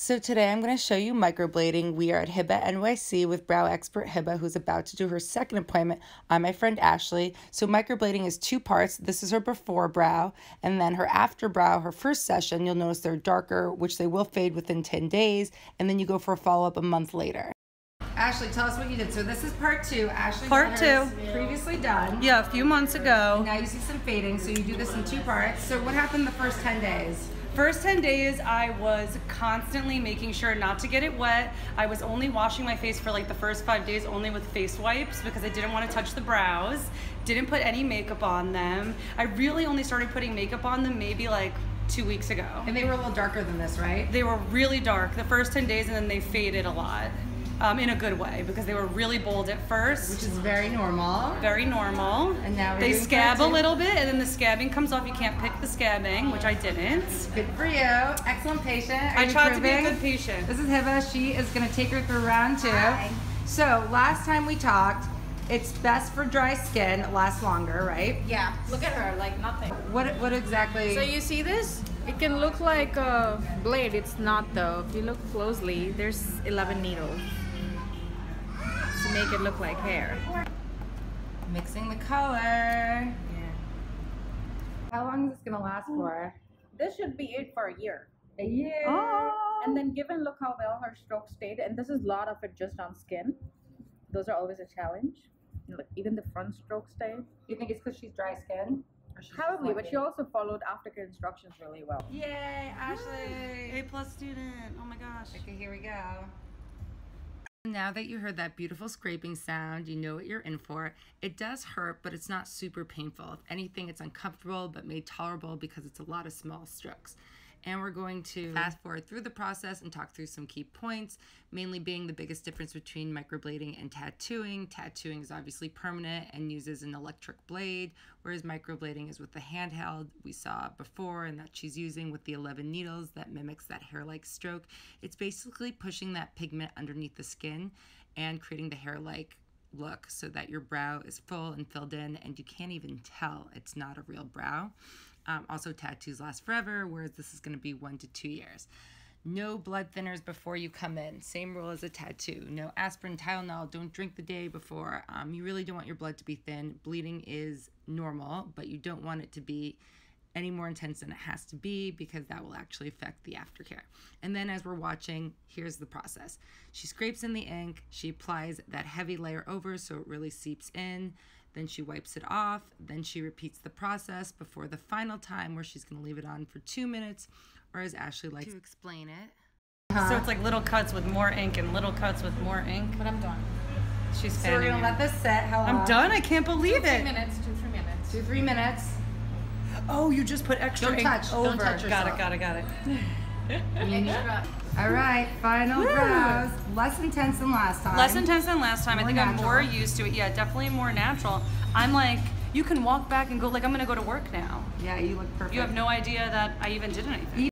So today I'm going to show you microblading. We are at Hibba NYC with brow expert Hibba, who's about to do her second appointment on my friend Ashley. So microblading is two parts. This is her before brow, and then her after brow, her first session. You'll notice they're darker, which they will fade within 10 days, and then you go for a follow-up a month later. Ashley, tell us what you did. So this is part two. Ashley, part two, previously done. Yeah, a few months ago. And now you see some fading, so you do this in two parts. So what happened the first 10 days? First 10 days, I was constantly making sure not to get it wet. I was only washing my face for like the first 5 days only with face wipes because I didn't want to touch the brows. Didn't put any makeup on them. I really only started putting makeup on them maybe like 2 weeks ago. And they were a little darker than this, right? They were really dark the first 10 days and then they faded a lot. In a good way because they were really bold at first. Which is very normal. Very normal. And now they scab a little bit and then the scabbing comes off. You can't pick the scabbing, which I didn't. Good for you. Excellent patient. I tried to be a good patient. This is Hibba. She is going to take her through round two. Hi. So last time we talked, it's best for dry skin. It lasts longer, right? Yeah. Look at her, like nothing. What exactly? So you see this? It can look like a blade. It's not though. If you look closely, there's 11 needles to make it look like hair. Mixing the color. Yeah. How long is this gonna last for? This should be it for a year. A year. Oh. And then given look how well her strokes stayed, and this is a lot of it just on skin. Those are always a challenge. Look, even the front strokes stay. You think it's because she's dry skin? Probably, but she also followed aftercare instructions really well. Yay, Ashley! A+ student. Oh my gosh. Okay, here we go. Now that you heard that beautiful scraping sound, you know what you're in for. It does hurt, but it's not super painful. If anything, it's uncomfortable, but made tolerable because it's a lot of small strokes. And we're going to fast forward through the process and talk through some key points, mainly being the biggest difference between microblading and tattooing. Tattooing is obviously permanent and uses an electric blade, whereas microblading is with the handheld we saw before and that she's using with the 11 needles that mimics that hair-like stroke. It's basically pushing that pigment underneath the skin and creating the hair-like look so that your brow is full and filled in and you can't even tell it's not a real brow. Also, tattoos last forever, whereas this is going to be 1 to 2 years. No blood thinners before you come in. Same rule as a tattoo. No aspirin, Tylenol. Don't drink the day before. You really don't want your blood to be thin. Bleeding is normal, but you don't want it to be any more intense than it has to be because that will actually affect the aftercare. And then as we're watching, here's the process. She scrapes in the ink. She applies that heavy layer over so it really seeps in. Then she wipes it off, then she repeats the process before the final time where she's going to leave it on for 2 minutes, or as Ashley likes to explain it. So it's like little cuts with more ink and little cuts with more ink. But I'm done. She's So we're going to let this set. How long? I'm done? I can't believe it. 2-3 minutes, 2-3 minutes. 2-3 minutes. Oh, you just put extra ink over. Don't touch yourself. Got it. Extra. All right, final brows. Less intense than last time. Less intense than last time. I think natural. I'm more used to it. Yeah, definitely more natural. I'm like, you can walk back and go like, I'm going to go to work now. Yeah, you look perfect. You have no idea that I even did anything.